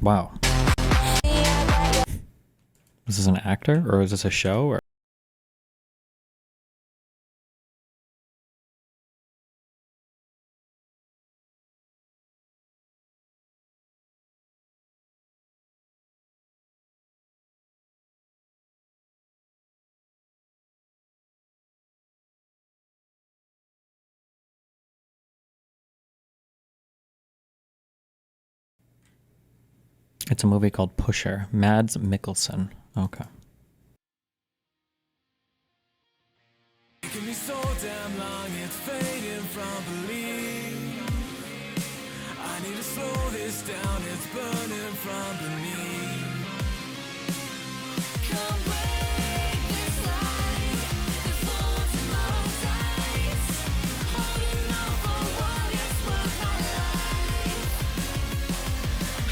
Wow. Is this an actor or is this a show? Or it's a movie called Pusher. Mads Mikkelsen. Okay. Me so damn long, it's fading from belief. I need to slow this down, it's burning from beneath. Come break this light, the phones in my eyes, holding on for what is worth my life.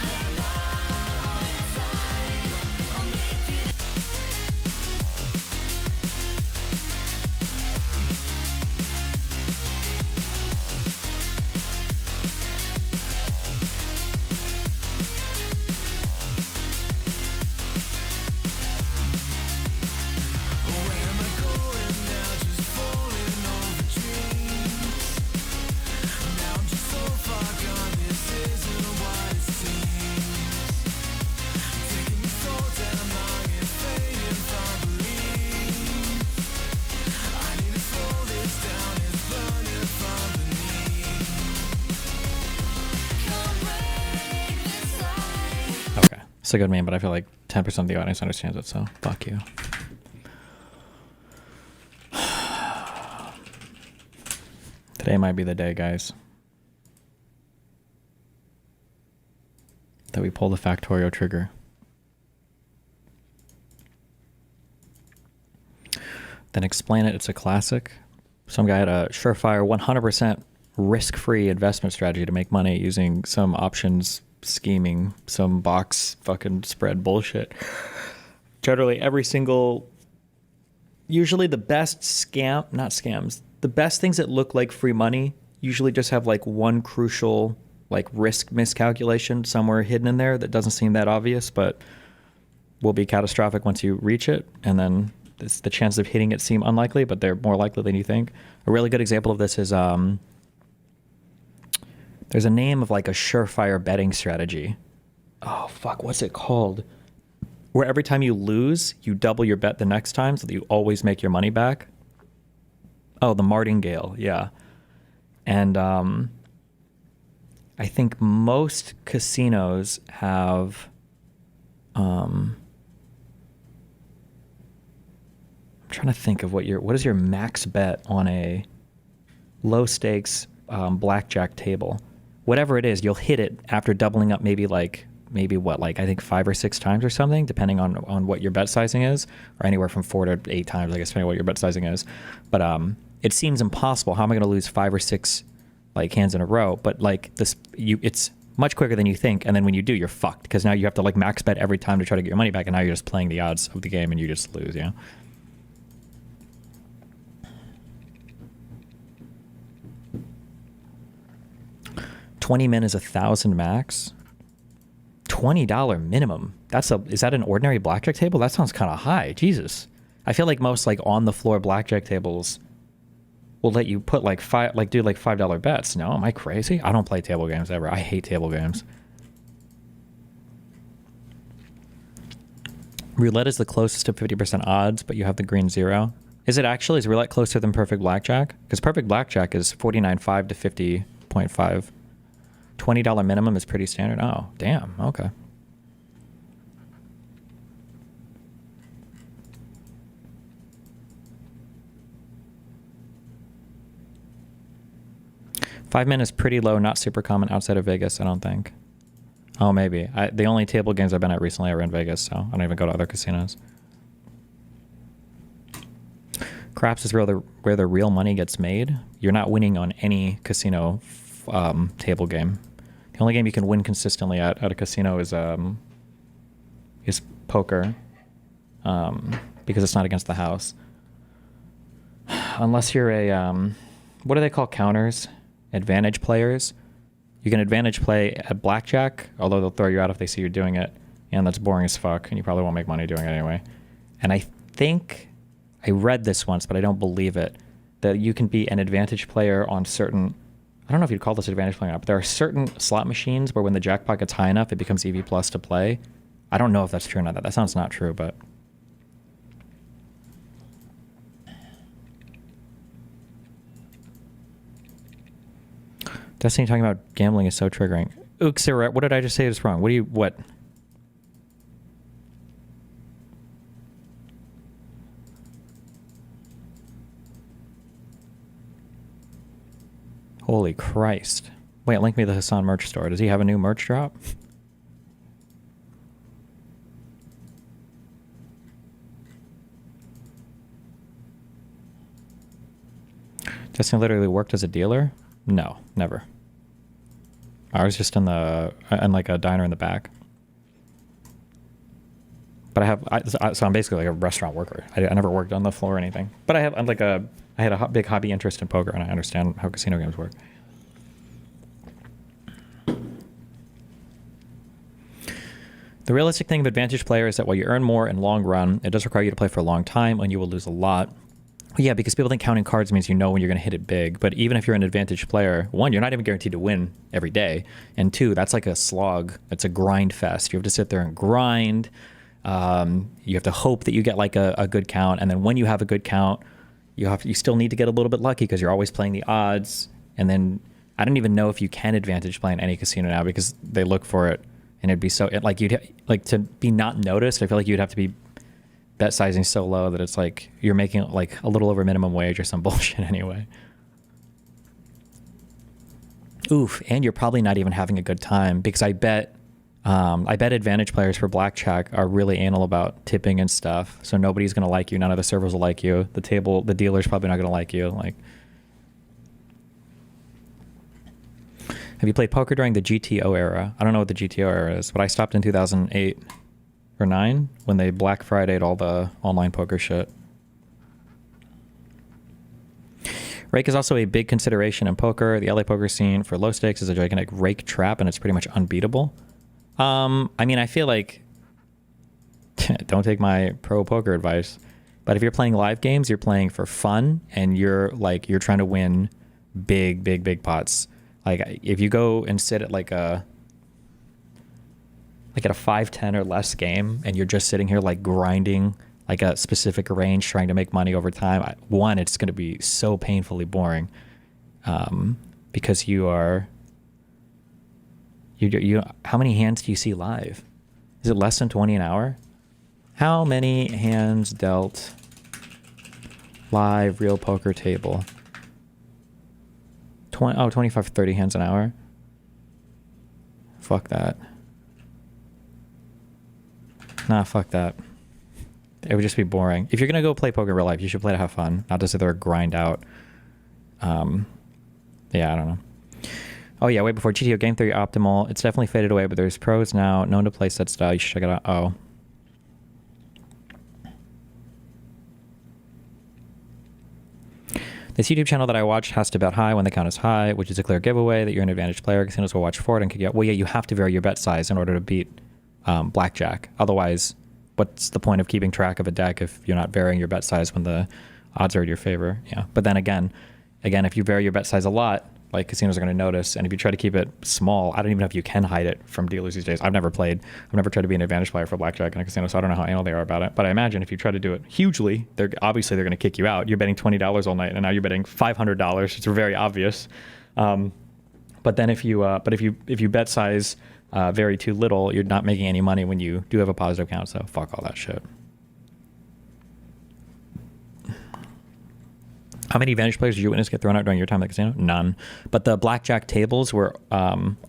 And now inside, I'll make it. Okay. It's a good meme, but I feel like 10% of the audience understands it, so fuck you. Today might be the day, guys, that we pull the Factorio trigger. Then explain it. It's a classic. Some guy had a surefire 100% risk-free investment strategy to make money using some options scheming, some box fucking spread bullshit. Generally, every single, usually the best not scams, the best things that look like free money usually just have like one crucial like risk miscalculation somewhere hidden in there that doesn't seem that obvious, but will be catastrophic once you reach it. And then the chances of hitting it seem unlikely, but they're more likely than you think. A really good example of this is there's a name of like a surefire betting strategy. Oh fuck, what's it called? Where every time you lose, you double your bet the next time so that you always make your money back. Oh, the martingale, yeah. And I think most casinos have I'm trying to think of what is your max bet on a low stakes blackjack table. Whatever it is, you'll hit it after doubling up maybe what, like I think 5 or 6 times or something, depending on what your bet sizing is, or anywhere from 4 to 8 times, I guess, depending on what your bet sizing is. But it seems impossible. How am I going to lose 5 or 6 like hands in a row? But like this, it's much quicker than you think, and then when you do, you're fucked because now you have to like max bet every time to try to get your money back, and now you're just playing the odds of the game and you just lose. You know. 20 min is 1,000 max. $20 minimum. Is that an ordinary blackjack table? That sounds kind of high. Jesus. I feel like most like on the floor blackjack tables will let you put like do like $5 bets. No, am I crazy? I don't play table games ever. I hate table games. Roulette is the closest to 50% odds, but you have the green 0. Is roulette closer than perfect blackjack? Because perfect blackjack is 49.5 to 50.5. $20 minimum is pretty standard. Oh, damn. Okay. $5 is pretty low, not super common outside of Vegas, I don't think. Oh, maybe. The only table games I've been at recently are in Vegas, so I don't even go to other casinos. Craps is where the real money gets made. You're not winning on any casino table game. The only game you can win consistently at a casino is poker, because it's not against the house. Unless you're a what do they call counters? Advantage players. You can advantage play at blackjack, although they'll throw you out if they see you're doing it, and that's boring as fuck, and you probably won't make money doing it anyway. And I think I read this once, but I don't believe it, that you can be an advantage player on certain, I don't know if you'd call this advantage player or not, but there are certain slot machines where when the jackpot gets high enough, it becomes EV plus to play. I don't know if that's true or not. That sounds not true, but... Destiny talking about gambling is so triggering. Uxira, what did I just say is wrong? What? Holy Christ. Wait, link me the Hassan merch store. Does he have a new merch drop? Destiny literally worked as a dealer? No, never. I was just in like a diner in the back. But so I'm basically like a restaurant worker. I never worked on the floor or anything. But I had a big hobby interest in poker, and I understand how casino games work. The realistic thing of advantage player is that while you earn more in long run, it does require you to play for a long time, and you will lose a lot. Yeah, because people think counting cards means you know when you're going to hit it big. But even if you're an advantage player, one, you're not even guaranteed to win every day. And two, that's like a slog. It's a grind fest. You have to sit there and grind. You have to hope that you get like a good count. And then when you have a good count, you still need to get a little bit lucky because you're always playing the odds. And then I don't even know if you can advantage play in any casino now because they look for it. And it'd be so, to be not noticed, I feel like you'd have to be bet sizing so low that it's like you're making like a little over minimum wage or some bullshit anyway. Oof, and you're probably not even having a good time because I bet advantage players for blackjack are really anal about tipping and stuff. So nobody's gonna like you. None of the servers will like you. The dealer's probably not gonna like you. Like, have you played poker during the GTO era? I don't know what the GTO era is, but I stopped in 2008. Or 9 when they Black Friday'd all the online poker shit. Rake is also a big consideration in poker. The LA poker scene for low stakes is a gigantic rake trap, and it's pretty much unbeatable. I mean, I feel like don't take my pro poker advice, but if you're playing live games, you're playing for fun, and you're trying to win big pots. Like if you go and sit at at a 5-10 or less game and you're just sitting here like grinding like a specific range trying to make money over time, one, it's going to be so painfully boring because you how many hands do you see live? Is it less than 20 an hour? How many hands dealt live real poker table? 25, 30 hands an hour? Fuck that. Nah, fuck that. It would just be boring. If you're going to go play poker in real life, you should play to have fun, not to sit there and grind out. Yeah, I don't know. Oh, yeah, way before GTO Game Theory Optimal. It's definitely faded away, but there's pros now known to play set style. You should check it out. Oh. This YouTube channel that I watched has to bet high when the count is high, which is a clear giveaway that you're an advantage player. Casinos will watch for it and kick you out. Well, yeah, you have to vary your bet size in order to beat blackjack. Otherwise, what's the point of keeping track of a deck if you're not varying your bet size when the odds are in your favor? Yeah. But then again, if you vary your bet size a lot, like casinos are going to notice. And if you try to keep it small, I don't even know if you can hide it from dealers these days. I've never tried to be an advantage player for blackjack in a casino, so I don't know how anal they are about it. But I imagine if you try to do it hugely, they're going to kick you out. You're betting $20 all night, and now you're betting $500. It's very obvious. But then if you bet size vary too little, you're not making any money when you do have a positive count. So fuck all that shit. How many advantage players did you witness get thrown out during your time at the casino? None. But the blackjack tables were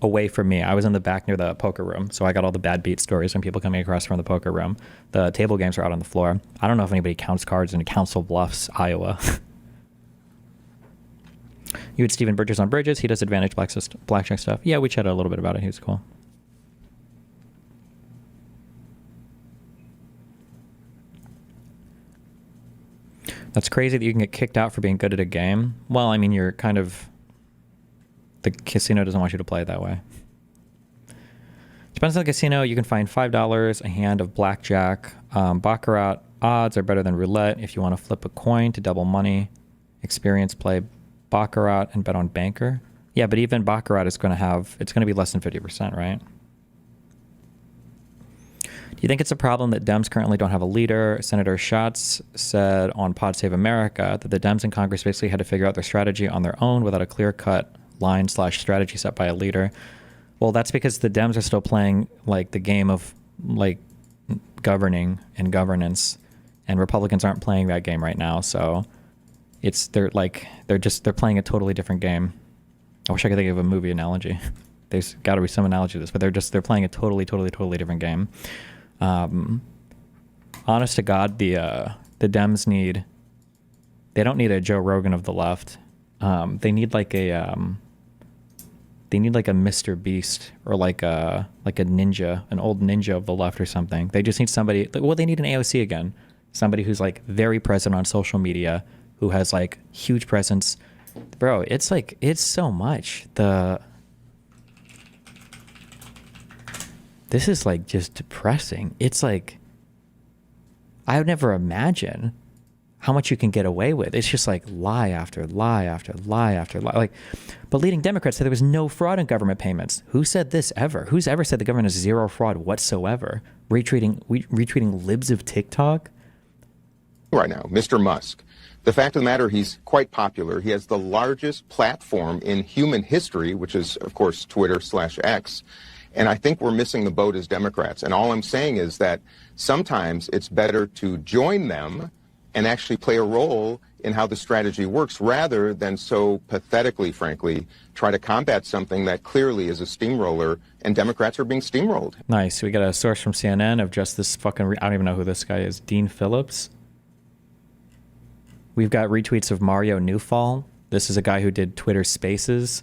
away from me. I was in the back near the poker room, so I got all the bad beat stories from people coming across from the poker room. The table games are out on the floor. I don't know if anybody counts cards in Council Bluffs, Iowa. You had Stephen Bridges on Bridges. He does advantage blackjack stuff. Yeah, we chatted a little bit about it. He was cool. That's crazy that you can get kicked out for being good at a game. Well, I mean, you're kind of... The casino doesn't want you to play it that way. Depends on the casino. You can find $5 a hand of blackjack. Baccarat odds are better than roulette if you want to flip a coin to double money. Experience play baccarat and bet on banker. Yeah, but even baccarat is going to have, it's going to be less than 50%, right? Do you think it's a problem that Dems currently don't have a leader? Senator Schatz said on Pod Save America that the Dems in Congress basically had to figure out their strategy on their own without a clear-cut line/strategy set by a leader. Well, that's because the Dems are still playing like the game of like governing and governance, and Republicans aren't playing that game right now. So they're playing a totally different game. I wish I could think of a movie analogy. There's got to be some analogy to this, but they're playing a totally different game. Honest to God, the Dems they don't need a Joe Rogan of the left. They need like a Mr. Beast or like a ninja, an old ninja of the left or something. They just need somebody. Well, they need an AOC again. Somebody who's like very present on social media, who has like huge presence. Bro, it's so much. This is like just depressing. It's like, I would never imagine how much you can get away with. It's just like lie after lie after lie after lie. Like, but leading Democrats said there was no fraud in government payments. Who said this ever? Who's ever said the government has zero fraud whatsoever? Retweeting libs of TikTok? Right now, Mr. Musk. The fact of the matter, he's quite popular. He has the largest platform in human history, which is, of course, Twitter/X. And I think we're missing the boat as Democrats. And all I'm saying is that sometimes it's better to join them and actually play a role in how the strategy works rather than so pathetically, frankly, try to combat something that clearly is a steamroller, and Democrats are being steamrolled. Nice. We got a source from CNN of just this fucking, I don't even know who this guy is, Dean Phillips. We've got retweets of Mario Newfall. This is a guy who did Twitter Spaces.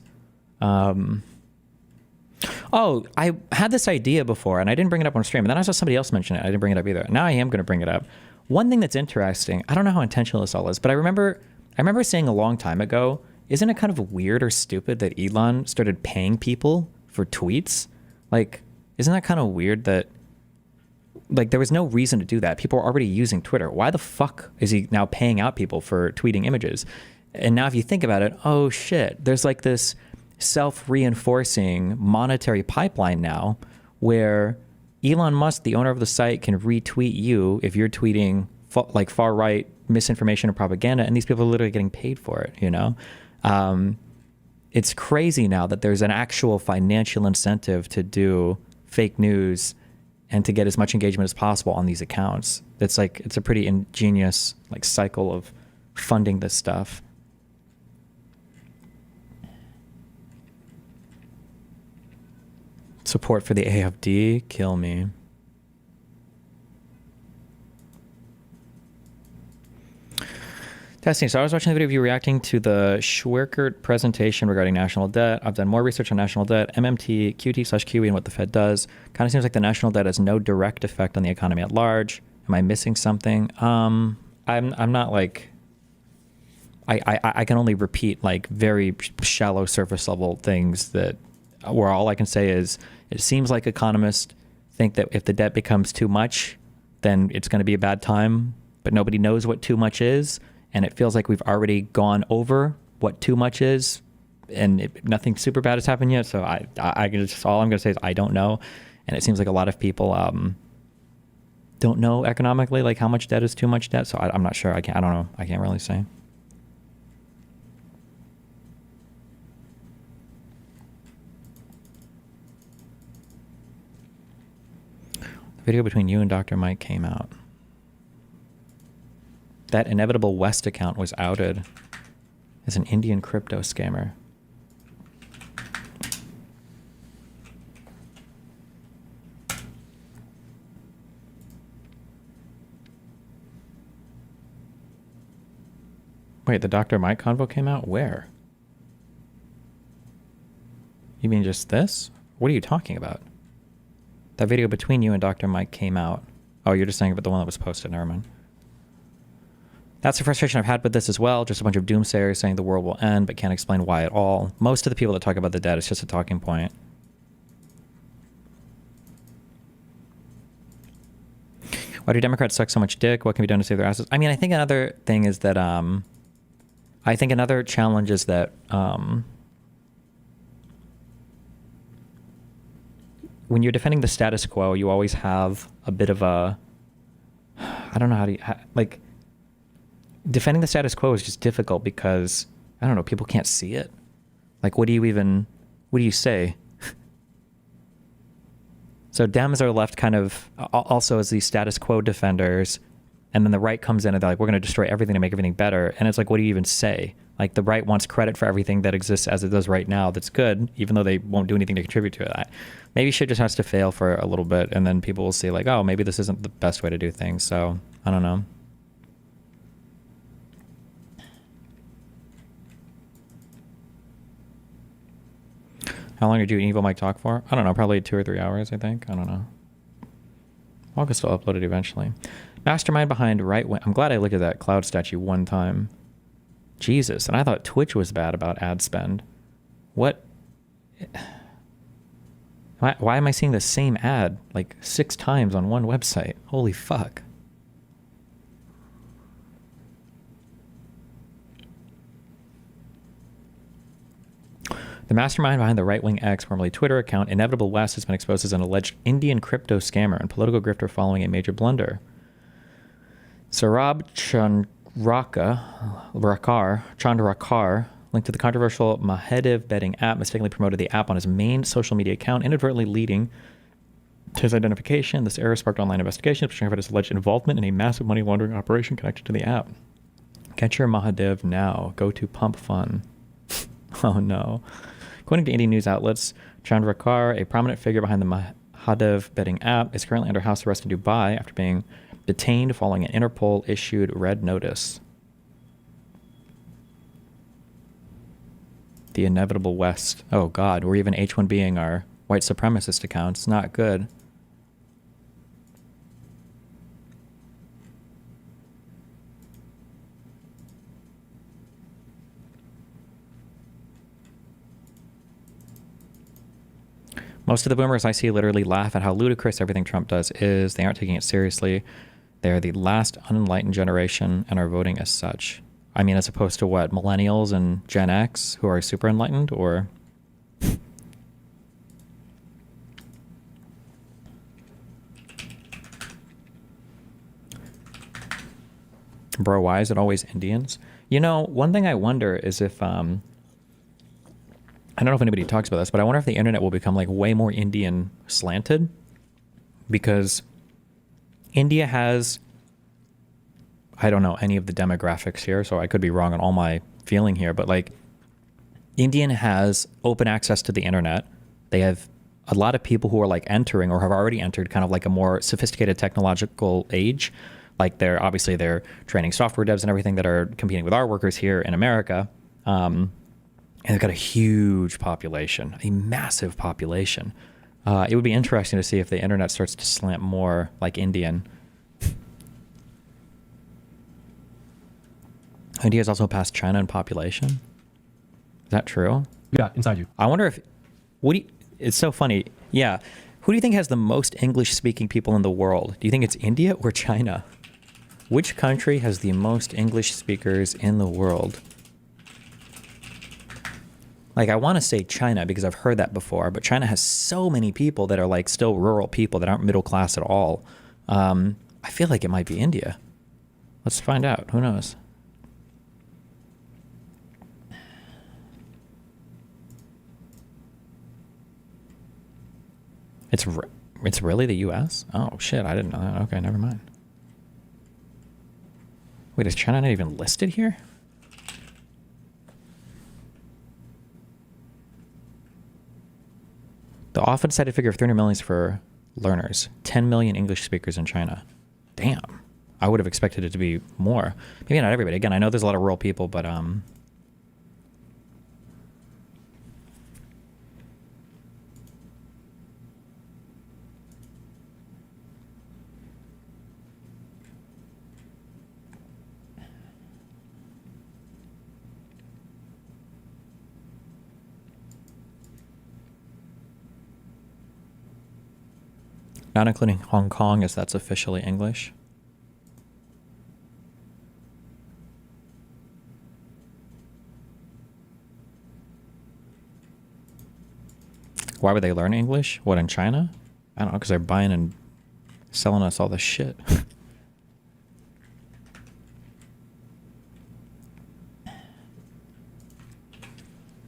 Oh, I had this idea before, and I didn't bring it up on stream. And then I saw somebody else mention it. I didn't bring it up either. Now I am going to bring it up. One thing that's interesting, I don't know how intentional this all is, but I remember saying a long time ago, isn't it kind of weird or stupid that Elon started paying people for tweets? Like, isn't that kind of weird that, like, there was no reason to do that. People were already using Twitter. Why the fuck is he now paying out people for tweeting images? And now if you think about it, oh shit, there's like this self-reinforcing monetary pipeline now where Elon Musk, the owner of the site, can retweet you if you're tweeting like far-right misinformation or propaganda, and these people are literally getting paid for it, you know? It's crazy now that there's an actual financial incentive to do fake news and to get as much engagement as possible on these accounts. It's like, it's a pretty ingenious like cycle of funding this stuff. Support for the AFD, kill me. Testing. So I was watching the video of you reacting to the Schwerkert presentation regarding national debt. I've done more research on national debt, MMT, QT/QE, and what the Fed does. Kind of seems like the national debt has no direct effect on the economy at large. Am I missing something? I'm not like, I can only repeat like very shallow surface level things that, where all I can say is it seems like economists think that if the debt becomes too much, then it's going to be a bad time, but nobody knows what too much is. And it feels like we've already gone over what too much is, and nothing super bad has happened yet. So I just, all I'm going to say is I don't know. And it seems like a lot of people don't know economically, like how much debt is too much debt. So I'm not sure. I don't know. I can't really say. The video between you and Dr. Mike came out. That Inevitable West account was outed as an Indian crypto scammer. Wait, the Dr. Mike convo came out? Where? You mean just this? What are you talking about? That video between you and Dr. Mike came out. Oh, you're just saying about the one that was posted. Never mind. That's the frustration I've had with this as well. Just a bunch of doomsayers saying the world will end, but can't explain why at all. Most of the people that talk about the debt, it's just a talking point. Why do Democrats suck so much dick? What can be done to save their asses? I mean, I think another thing is that, I think another challenge is that, when you're defending the status quo, you always have a bit of a, I don't know how to, like, defending the status quo is just difficult because, I don't know, people can't see it. Like, what do you say? So Dems are left kind of also as these status quo defenders, and then the right comes in and they're like, we're going to destroy everything to make everything better. And it's like, what do you even say? Like, the right wants credit for everything that exists as it does right now that's good, even though they won't do anything to contribute to it. Maybe shit just has to fail for a little bit, and then people will see like, oh, maybe this isn't the best way to do things. So I don't know. How long did you and Evil Mike talk for? I don't know, probably 2 or 3 hours, I think. I don't know. I'll get still upload it eventually. Mastermind behind right wing. I'm glad I looked at that cloud statue one time. Jesus, and I thought Twitch was bad about ad spend. What? Why am I seeing the same ad like 6 times on one website? Holy fuck. The mastermind behind the right-wing X, formerly Twitter account, Inevitable West, has been exposed as an alleged Indian crypto scammer and political grifter following a major blunder. Sarab Chandrakar, linked to the controversial Mahadev betting app, mistakenly promoted the app on his main social media account, inadvertently leading to his identification. This error sparked online investigations, which uncovered his alleged involvement in a massive money laundering operation connected to the app. Get your Mahadev now. Go to Pump Fun. Oh no. According to Indian news outlets, Chandrakar, a prominent figure behind the Mahadev betting app, is currently under house arrest in Dubai after being detained following an Interpol-issued red notice. The Inevitable West. Oh God, we're even H1Bing our white supremacist accounts. Not good. Most of the boomers I see literally laugh at how ludicrous everything Trump does is. They aren't taking it seriously. They are the last unenlightened generation and are voting as such. I mean, as opposed to what? Millennials and Gen X who are super enlightened, or... Bro, why is it always Indians? You know, one thing I wonder is if... I don't know if anybody talks about this, but I wonder if the internet will become like way more Indian slanted, because India has, I don't know any of the demographics here, so I could be wrong on all my feeling here, but like Indian has open access to the internet. They have a lot of people who are like entering or have already entered kind of like a more sophisticated technological age. Like they're training software devs and everything that are competing with our workers here in America. And they've got a huge population, a massive population. It would be interesting to see if the internet starts to slant more like Indian. India's also passed China in population. Is that true? Yeah, inside you. I wonder if... It's so funny. Yeah. Who do you think has the most English-speaking people in the world? Do you think it's India or China? Which country has the most English speakers in the world? Like, I want to say China because I've heard that before, but China has so many people that are like still rural people that aren't middle class at all. I feel like it might be India. Let's find out. Who knows? It's really the U.S.? Oh, shit. I didn't know that. Okay, never mind. Wait, is China not even listed here? The often cited figure of 300 million is for learners. 10 million English speakers in China. Damn. I would have expected it to be more. Maybe not everybody. Again, I know there's a lot of rural people, but Not including Hong Kong, as that's officially English. Why would they learn English? What, in China? I don't know, because they're buying and selling us all this shit.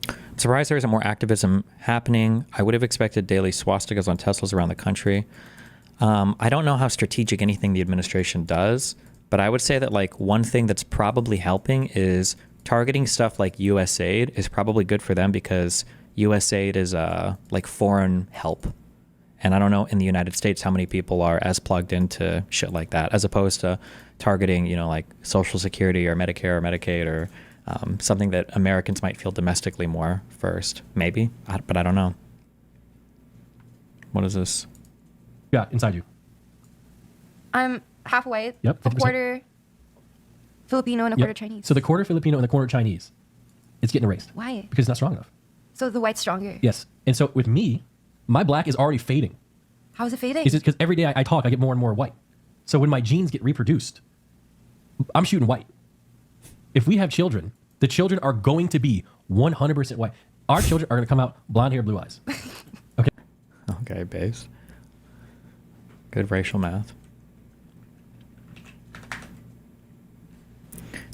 I'm surprised there isn't more activism happening. I would have expected daily swastikas on Teslas around the country. I don't know how strategic anything the administration does, but I would say that like one thing that's probably helping is targeting stuff like USAID is probably good for them because USAID is like foreign help. And I don't know in the United States how many people are as plugged into shit like that, as opposed to targeting, you know, like Social Security or Medicare or Medicaid or something that Americans might feel domestically more first. Maybe, but I don't know. What is this? Yeah, inside you. I'm half white, Yep, a 50%. quarter Filipino, and a Yep. quarter Chinese. So the quarter Filipino and the quarter Chinese, it's getting erased. Why? Because it's not strong enough. So the white's stronger. Yes. And so with me, my black is already fading. How's it fading? Because every day I talk, I get more and more white. So when my genes get reproduced, I'm shooting white. If we have children, the children are going to be 100% white. Our children are going to come out blonde hair, blue eyes. Okay. Okay, base. Good racial math.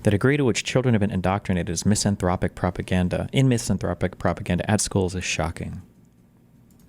The degree to which children have been indoctrinated in misanthropic propaganda at schools is shocking.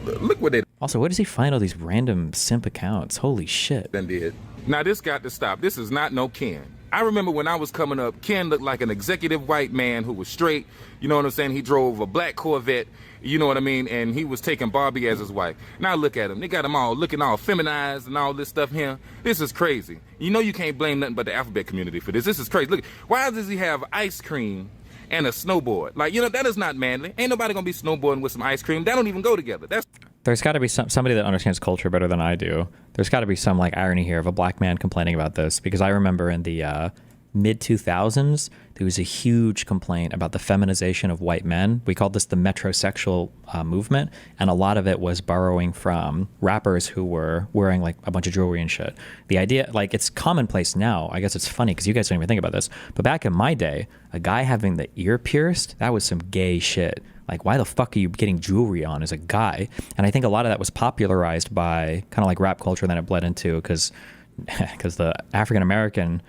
Look what they Also, where does he find all these random simp accounts? Holy shit. done did. Now this got to stop. This is not no Ken. I remember when I was coming up, Ken looked like an executive white man who was straight. You know what I'm saying? He drove a black Corvette. You know what I mean? And he was taking Barbie as his wife. Now look at him. They got him all looking all feminized and all this stuff here. This is crazy. You know you can't blame nothing but the alphabet community for this. This is crazy. Look, why does he have ice cream and a snowboard? Like, you know, that is not manly. Ain't nobody gonna be snowboarding with some ice cream. That don't even go together. That's There's got to be somebody that understands culture better than I do. There's got to be some like irony here of a black man complaining about this, because I remember in the mid 2000s there was a huge complaint about the feminization of white men. We called this the metrosexual movement, and a lot of it was borrowing from rappers who were wearing like a bunch of jewelry and shit. The idea, like, it's commonplace now. I guess it's funny because you guys don't even think about this, but back in my day, a guy having the ear pierced, that was some gay shit. Like, why the fuck are you getting jewelry on as a guy? And I think a lot of that was popularized by kind of like rap culture, then it bled into because the African-American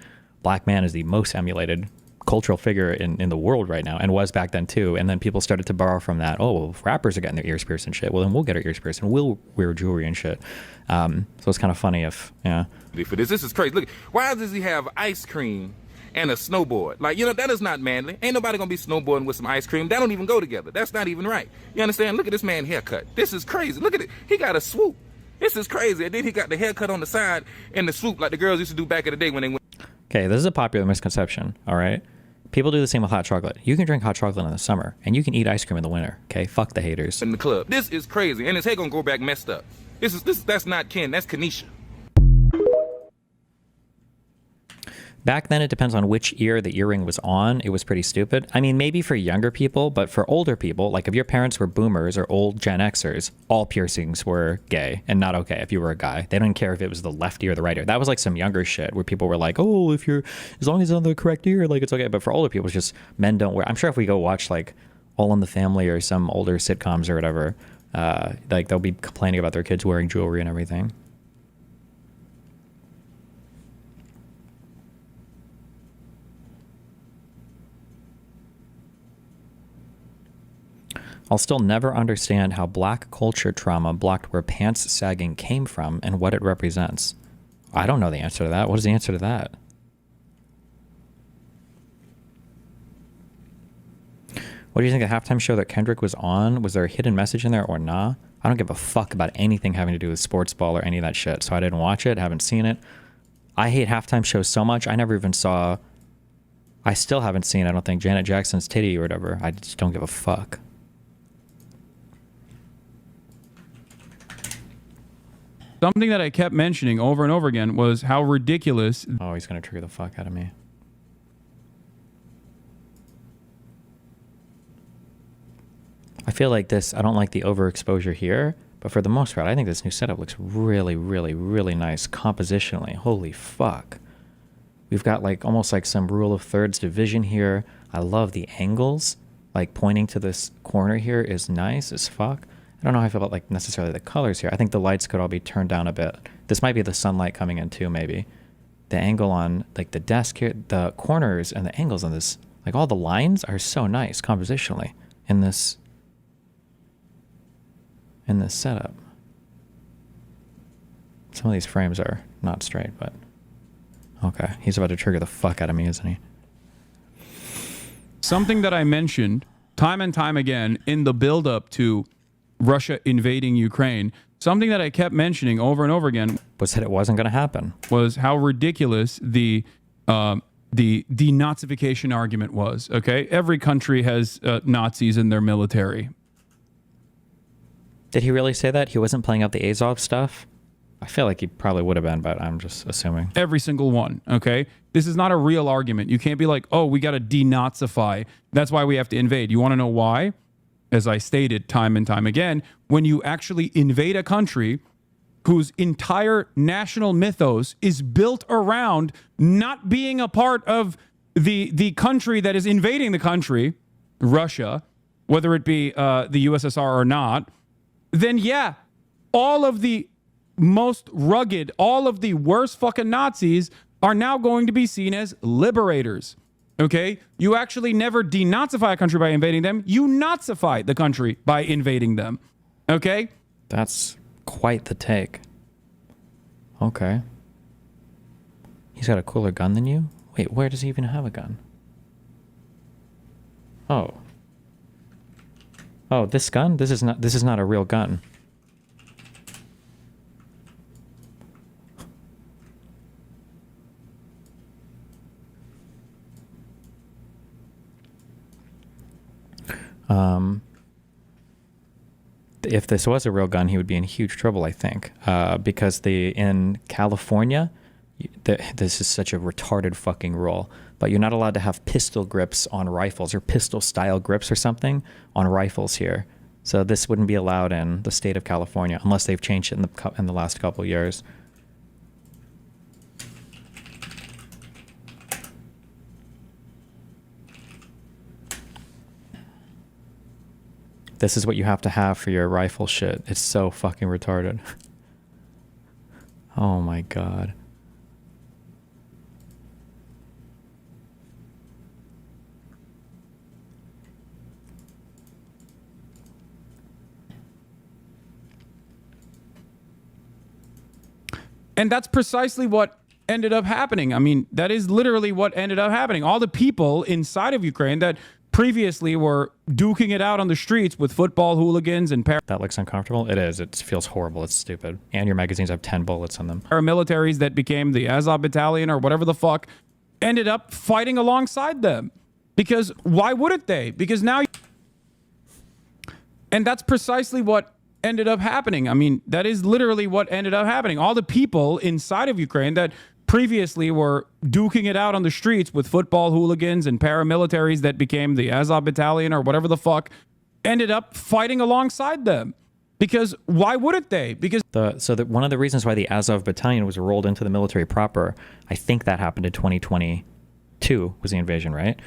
black man is the most emulated cultural figure in the world right now, and was back then too. And then people started to borrow from that. Oh, well, if rappers are getting their ears pierced and shit, well, then we'll get our ears pierced and we'll wear jewelry and shit. So it's kind of funny if, yeah. for this. This is crazy. Look, why does he have ice cream and a snowboard? Like, you know, that is not manly. Ain't nobody gonna be snowboarding with some ice cream. That don't even go together. That's not even right. You understand? Look at this man haircut. This is crazy. Look at it. He got a swoop. This is crazy. And then he got the haircut on the side and the swoop like the girls used to do back in the day when they went. Okay, this is a popular misconception, all right? People do the same with hot chocolate. You can drink hot chocolate in the summer, and you can eat ice cream in the winter, okay? Fuck the haters. In the club. This is crazy. And his hair gonna go back messed up. That's not Ken. That's Kanisha. Back then, it depends on which ear the earring was on. It was pretty stupid. I mean, maybe for younger people, but for older people, like if your parents were boomers or old Gen Xers, all piercings were gay and not okay if you were a guy. They didn't care if it was the left ear or the right ear. That was like some younger shit where people were like, oh, if you're, as long as it's on the correct ear, like it's okay. But for older people, it's just men don't wear. I'm sure if we go watch like All in the Family or some older sitcoms or whatever, like they'll be complaining about their kids wearing jewelry and everything. I'll still never understand how black culture trauma blocked where pants sagging came from and what it represents. I don't know the answer to that. What is the answer to that? What do you think of the halftime show that Kendrick was on? Was there a hidden message in there or nah? I don't give a fuck about anything having to do with sports ball or any of that shit, so I didn't watch it, haven't seen it. I hate halftime shows so much, I never even saw... I still haven't seen, I don't think, Janet Jackson's titty or whatever. I just don't give a fuck. Something that I kept mentioning over and over again was how ridiculous. Oh, he's going to trigger the fuck out of me. I feel like this, I don't like the overexposure here, but But for the most part, I think this new setup looks really, really, really nice compositionally. Holy fuck. We've got like almost like some rule of thirds division here. I love the angles. Like pointing to this corner here is nice as fuck. I don't know how I feel about like necessarily the colors here. I think the lights could all be turned down a bit. This might be the sunlight coming in too, maybe. The angle on like the desk here, the corners and the angles on this, like all the lines are so nice compositionally in this setup. Some of these frames are not straight, but okay. He's about to trigger the fuck out of me, isn't he? Something that I mentioned time and time again in the build-up to Russia invading Ukraine, something that I kept mentioning over and over again Was that it wasn't going to happen. was how ridiculous the denazification argument was. Okay, every country has Nazis in their military. Did he really say that? He wasn't playing up the Azov stuff? I feel like he probably would have been, but I'm just assuming. Every single one. Okay, this is not a real argument. You can't be like, oh, we got to denazify. That's why we have to invade. You want to know why? As I stated time and time again, when you actually invade a country whose entire national mythos is built around not being a part of the country that is invading the country, Russia, whether it be the USSR or not, then yeah, all of the most rugged, all of the worst fucking Nazis are now going to be seen as liberators. Okay? You actually never denazify a country by invading them. You Nazify the country by invading them. Okay? That's quite the take. Okay. He's got a cooler gun than you? Wait, where does he even have a gun? Oh. Oh, this gun? This is not a real gun. If this was a real gun, he would be in huge trouble, I think, because in California, this is such a retarded fucking rule, but you're not allowed to have pistol grips on rifles or pistol style grips or something on rifles here. So this wouldn't be allowed in the state of California unless they've changed it in the last couple of years. This is what you have to have for your rifle shit. It's so fucking retarded. Oh my god. And that's precisely what ended up happening. I mean, that is literally what ended up happening. All the people inside of Ukraine that previously were duking it out on the streets with football hooligans and That looks uncomfortable. It is. It feels horrible. It's stupid. And your magazines have 10 bullets in them. paramilitaries that became the Azov Battalion or whatever the fuck ended up fighting alongside them. Because why wouldn't they? Because now... And that's precisely what ended up happening. I mean, that is literally what ended up happening. All the people inside of Ukraine that previously were duking it out on the streets with football hooligans and paramilitaries that became the Azov Battalion or whatever the fuck ended up fighting alongside them. Because why wouldn't they? Because one of the reasons why the Azov Battalion was rolled into the military proper, I think that happened in 2022 was the invasion, right?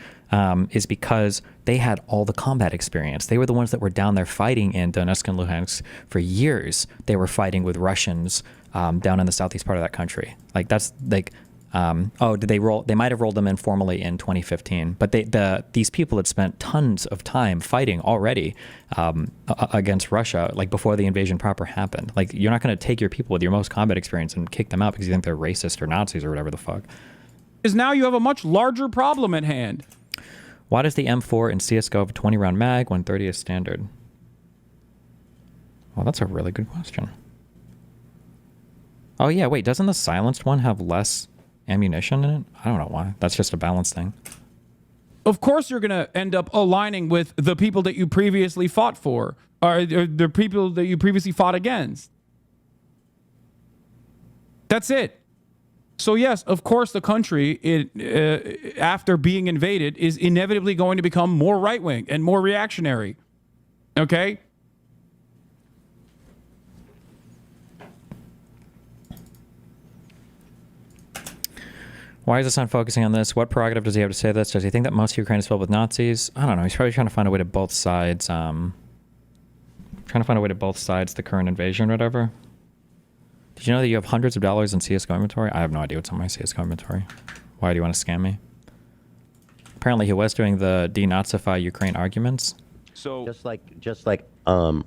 Is because they had all the combat experience. They were the ones that were down there fighting in Donetsk and Luhansk for years. They were fighting with Russians down in the southeast part of that country. Like that's like, did they roll? They might have rolled them in formally in 2015. But these people had spent tons of time fighting already against Russia, like before the invasion proper happened. Like you're not going to take your people with your most combat experience and kick them out because you think they're racist or Nazis or whatever the fuck. Because now you have a much larger problem at hand. Why does the M4 in CSGO have a 20-round mag when 30 is standard? Well, that's a really good question. Oh, yeah, wait, doesn't the silenced one have less ammunition in it? I don't know why. That's just a balance thing. Of course you're going to end up aligning with the people that you previously fought for, or the people that you previously fought against. That's it. So yes, of course the country, after being invaded, is inevitably going to become more right-wing and more reactionary. Okay? Why is the Sun focusing on this? What prerogative does he have to say this? Does he think that most of Ukraine is filled with Nazis? I don't know. He's probably trying to find a way to both sides. Trying to find a way to both sides the current invasion or whatever. Did you know that you have hundreds of dollars in CSGO inventory? I have no idea what's on my CSGO inventory. Why do you want to scam me? Apparently he was doing the denazify Ukraine arguments. So Just like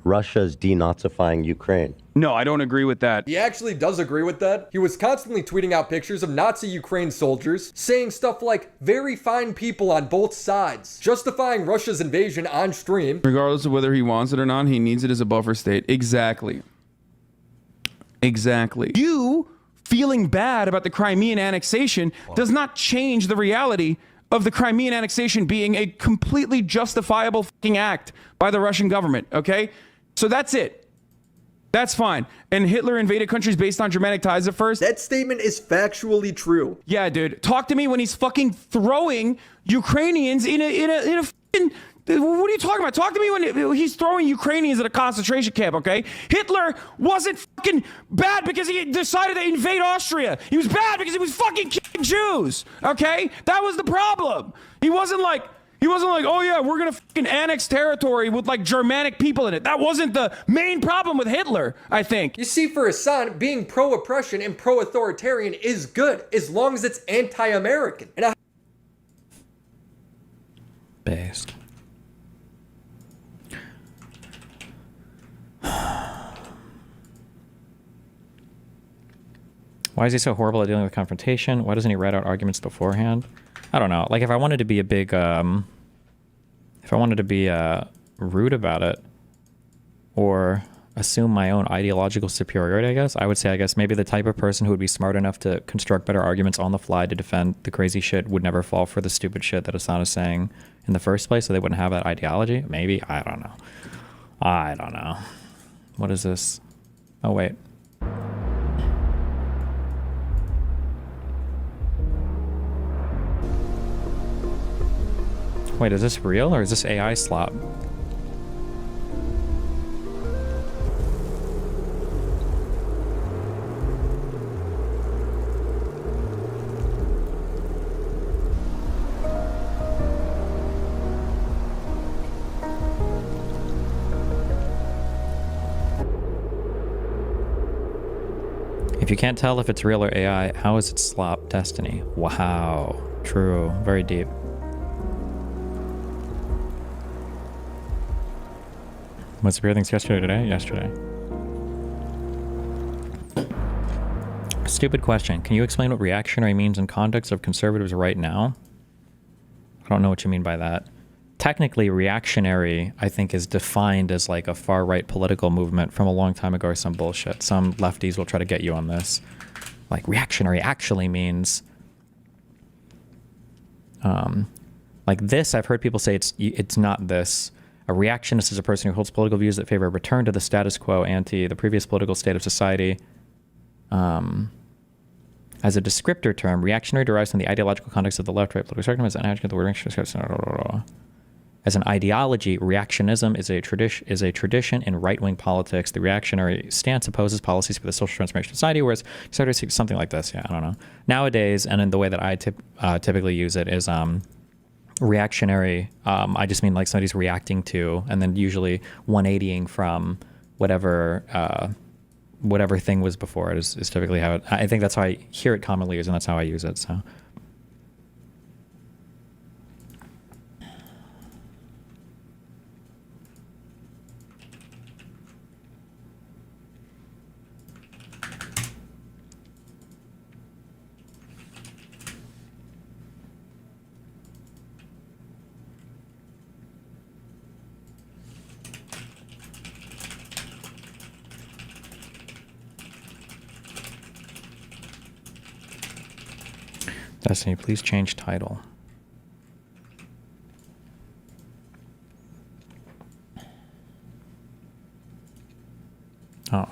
Russia's denazifying Ukraine. no, I don't agree with that. He actually does agree with that. He was constantly tweeting out pictures of Nazi Ukraine soldiers, saying stuff like, very fine people on both sides, justifying Russia's invasion on stream. Regardless of whether he wants it or not, he needs it as a buffer state. Exactly. Exactly. You feeling bad about the Crimean annexation does not change the reality of the Crimean annexation being a completely justifiable fucking act by the Russian government, okay? So that's it. That's fine. And Hitler invaded countries based on Germanic ties at first. That statement is factually true. Yeah, dude. Talk to me when he's fucking throwing Ukrainians in a fucking... What are you talking about? Talk to me when he's throwing Ukrainians at a concentration camp, okay? Hitler wasn't fucking bad because he decided to invade Austria. He was bad because he was fucking killing Jews, okay? That was the problem. He wasn't like, oh yeah, we're gonna fucking annex territory with like Germanic people in it. That wasn't the main problem with Hitler, I think. You see, for Hassan, being pro-oppression and pro-authoritarian is good, as long as it's anti-American. And Based. Why is he so horrible at dealing with confrontation? Why doesn't he write out arguments beforehand? I don't know. Like, if I wanted to be a big, if I wanted to be rude about it, or assume my own ideological superiority, I guess, I would say, I guess, maybe the type of person who would be smart enough to construct better arguments on the fly to defend the crazy shit would never fall for the stupid shit that Hassan is saying in the first place, so they wouldn't have that ideology. Maybe. I don't know. I don't know. What is this? Oh, wait. Wait, is this real or is this AI slop? If you can't tell if it's real or AI, how is it slop destiny? Wow. True. Very deep. What's the weird things yesterday today? Yesterday. Stupid question. Can you explain what reactionary means in context of conservatives right now? I don't know what you mean by that. Technically, reactionary, I think, is defined as like a far-right political movement from a long time ago or some bullshit. Some lefties will try to get you on this. Like, reactionary actually means... like this, I've heard people say it's not this. A reactionist is a person who holds political views that favor a return to the status quo ante the previous political state of society. As a descriptor term, reactionary derives from the ideological context of the left-right political spectrum as an adjective. The word reactionary. As an ideology, reactionism is a tradition in right-wing politics. The reactionary stance opposes policies for the social transformation of society, whereas conservatives something like this. Yeah, I don't know. Nowadays, and in the way that I typically use it is reactionary. I just mean like somebody's reacting to, and then usually 180ing from whatever thing was before it is typically how it, I think that's how I hear it commonly used, and that's how I use it. So. Destiny, please change title. Oh.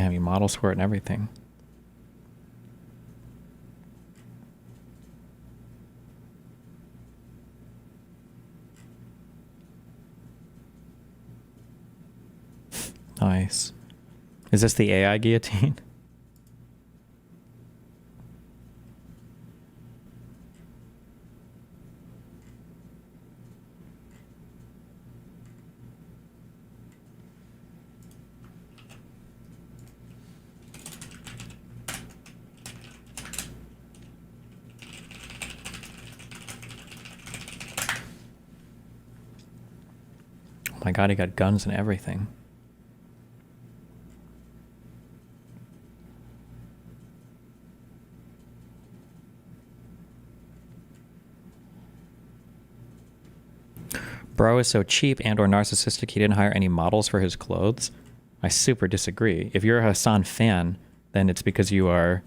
Damn, he models for it and everything. Nice. Is this the AI guillotine? Oh my god, he got guns and everything. Bro is so cheap and or narcissistic he didn't hire any models for his clothes. I super disagree. If you're a Hassan fan, then it's because you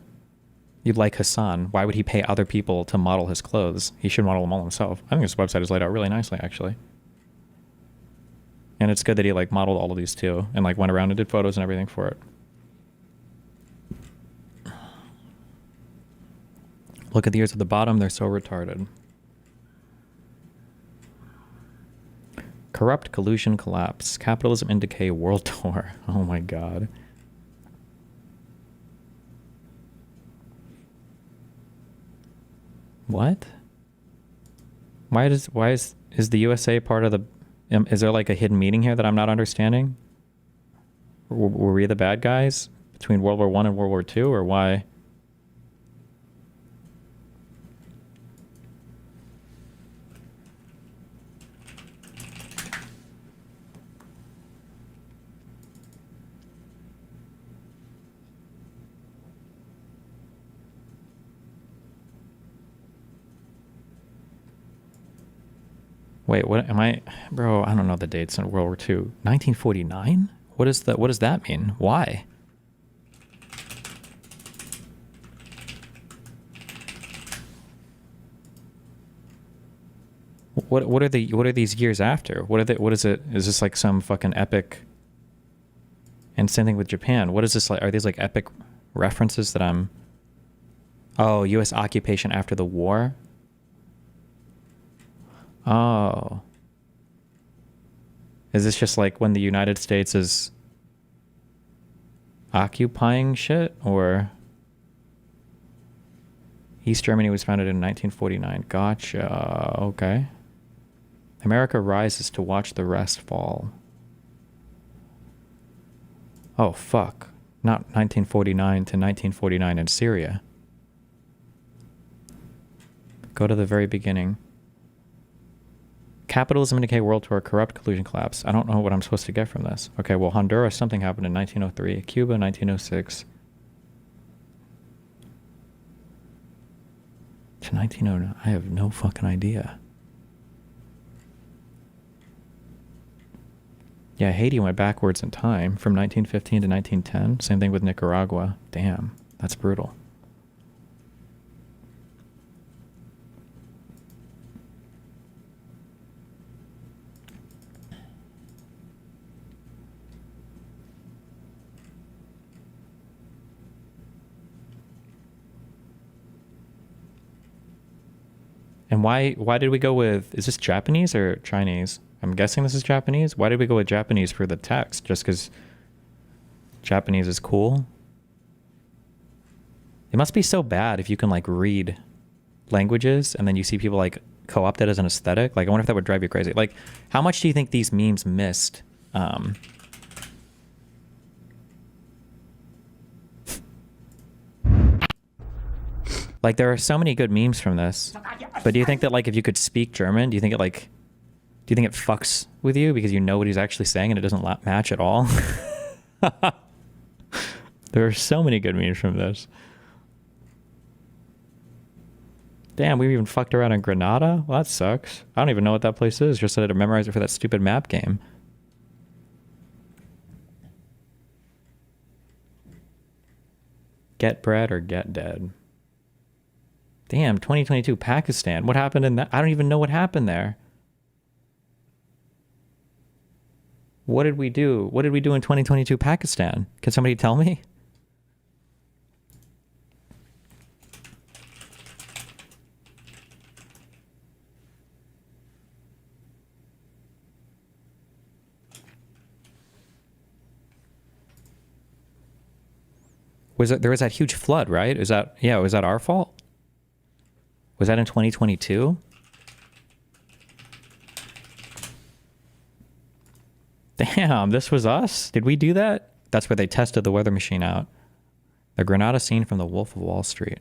like Hassan. Why would he pay other people to model his clothes? He should model them all himself. I think his website is laid out really nicely, actually. And it's good that he like modeled all of these too, and like went around and did photos and everything for it. Look at the years at the bottom, they're so retarded. Corrupt collusion collapse. Capitalism in decay world tour. Oh my god. What? Is the USA part of the... Is there like a hidden meaning here that I'm not understanding? Were we the bad guys between World War I and World War II, or why? Wait, what am I... Bro, I don't know the dates in World War II. 1949? What does that mean? Why? What are these years after? What is it? Is this like some fucking epic... And same thing with Japan. What is this like? Are these like epic references that I'm... Oh, US occupation after the war? Oh. Is this just like when the United States is occupying shit, or East Germany was founded in 1949? Gotcha. Okay. America rises to watch the rest fall. Oh, fuck. Not 1949 to 1949 in Syria. Go to the very beginning. Capitalism in decay world tour, corrupt collusion collapse. I don't know what I'm supposed to get from this. Okay, well, Honduras, something happened in 1903. Cuba, 1906. To 1909. I have no fucking idea. Yeah, Haiti went backwards in time from 1915 to 1910. Same thing with Nicaragua. Damn, that's brutal. And why did we go with... Is this Japanese or Chinese? I'm guessing this is Japanese. Why did we go with Japanese for the text? Just because Japanese is cool? It must be so bad if you can like read languages and then you see people like co-opt it as an aesthetic. Like I wonder if that would drive you crazy. Like how much do you think these memes missed? Like there are so many good memes from this. But do you think that like if you could speak German, do you think it fucks with you because you know what he's actually saying and it doesn't match at all? There are so many good memes from this. Damn, we even fucked around in Grenada? Well, that sucks. I don't even know what that place is. Just had to memorize it for that stupid map game. Get bread or get dead. Damn, 2022 Pakistan. What happened in that? I don't even know what happened there. What did we do? What did we do in 2022 Pakistan? Can somebody tell me? There was that huge flood, right? Was that our fault? Was that in 2022? Damn, this was us? Did we do that? That's where they tested the weather machine out. The Granada scene from The Wolf of Wall Street.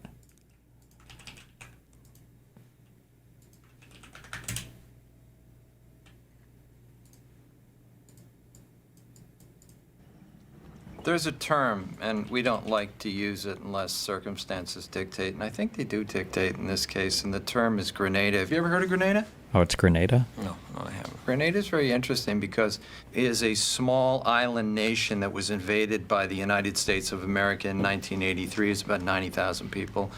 There's a term, and we don't like to use it unless circumstances dictate, and I think they do dictate in this case, and the term is Grenada. Have you ever heard of Grenada? Oh, it's Grenada? No, I haven't. Grenada is very interesting because it is a small island nation that was invaded by the United States of America in 1983. It's about 90,000 people.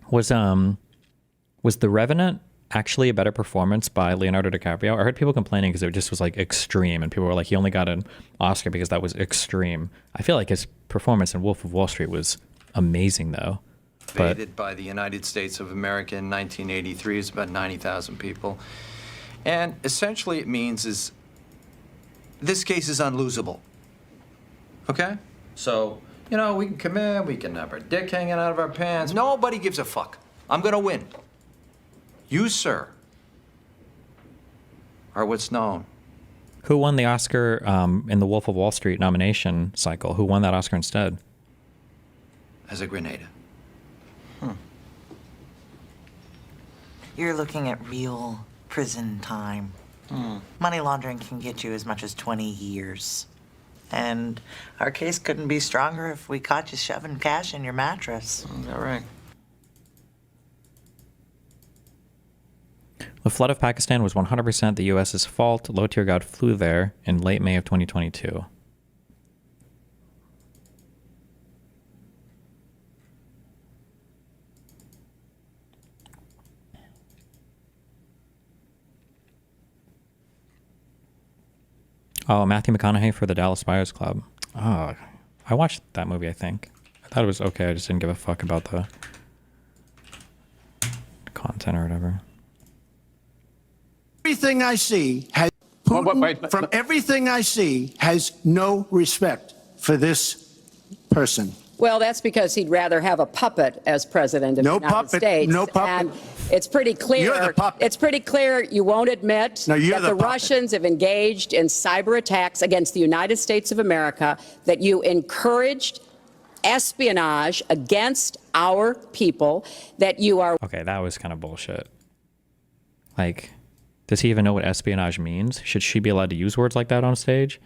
Was The Revenant actually a better performance by Leonardo DiCaprio? I heard people complaining because it just was like extreme, and people were like, he only got an Oscar because that was extreme. I feel like his performance in Wolf of Wall Street was amazing, though. Invaded by the United States of America in 1983. It's about 90,000 people. And essentially it means is this case is unlosable. Okay? So, you know, we can come in, we can have our dick hanging out of our pants. Nobody gives a fuck. I'm gonna win. You, sir, are what's known. Who won the Oscar in the Wolf of Wall Street nomination cycle? Who won that Oscar instead? As a Grenada. You're looking at real prison time. Money laundering can get you as much as 20 years. And our case couldn't be stronger if we caught you shoving cash in your mattress. Is that right? The flood of Pakistan was 100% the U.S.'s fault. Low-tier God flew there in late May of 2022. Oh, Matthew McConaughey for the Dallas Buyers Club. Oh, I watched that movie, I think. I thought it was okay. I just didn't give a fuck about the content or whatever. Everything I see has Putin, from everything I see, has no respect for this person. Well, that's because he'd rather have a puppet as president of the United States. No puppet. And it's pretty clear. You're the puppet. It's pretty clear you won't admit No, you're that the the puppet. Russians have engaged in cyber attacks against the United States of America, that you encouraged espionage against our people, that you are... Okay, that was kind of bullshit. Like, does he even know what espionage means? Should she be allowed to use words like that on stage?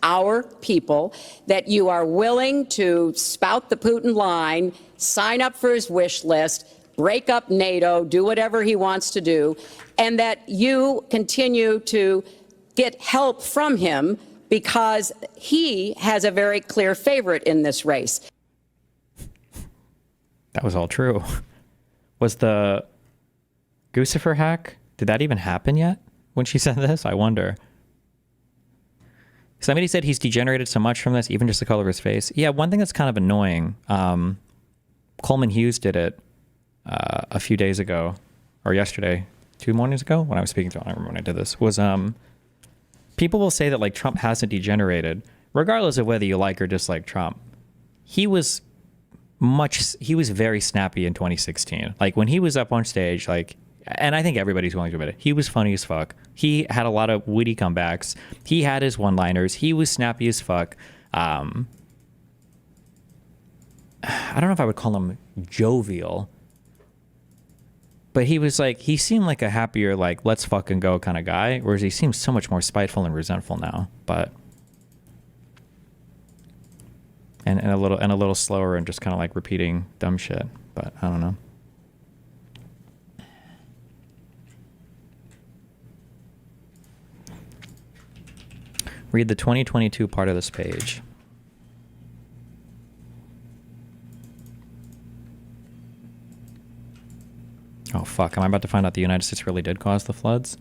Our people, that you are willing to spout the Putin line, sign up for his wish list, break up NATO, do whatever he wants to do, and that you continue to get help from him because he has a very clear favorite in this race. That was all true. Was the Guccifer hack, did that even happen yet when she said this? I wonder. Somebody said he's degenerated so much from this, even just the color of his face. Yeah, one thing that's kind of annoying, Coleman Hughes did it a few days ago, or yesterday, 2 mornings ago, when I was speaking to him, I don't remember when I did this, was people will say that like Trump hasn't degenerated, regardless of whether you like or dislike Trump. He was very snappy in 2016. Like when he was up on stage, like, and I think everybody's willing to admit it, he was funny as fuck. He had a lot of witty comebacks. He had his one-liners. He was snappy as fuck. I don't know if I would call him jovial, but he was like, he seemed like a happier, like, let's fucking go kind of guy, whereas he seems so much more spiteful and resentful now. But and a little slower and just kind of like repeating dumb shit. But I don't know. Read the 2022 part of this page. Oh fuck, am I about to find out the United States really did cause the floods?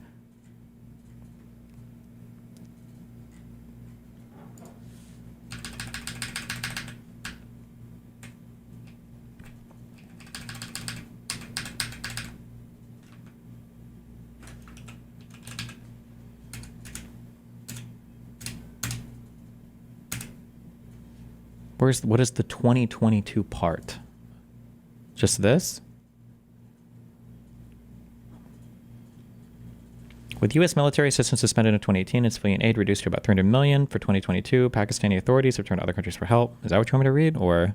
What is the 2022 part? Just this? With U.S. military assistance suspended in 2018 and civilian aid reduced to about $300 million for 2022, Pakistani authorities have turned to other countries for help. Is that what you want me to read, or?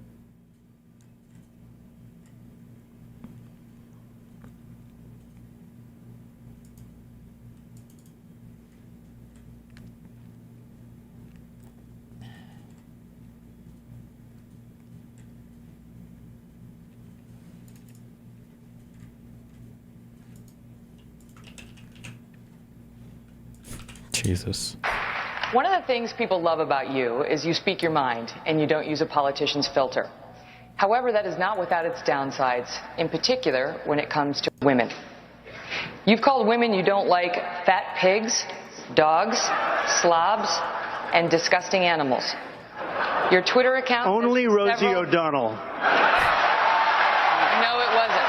Jesus. One of the things people love about you is you speak your mind and you don't use a politician's filter. However, that is not without its downsides, in particular when it comes to women. You've called women you don't like fat pigs, dogs, slobs, and disgusting animals. Your Twitter account... Only Rosie O'Donnell. No, it wasn't.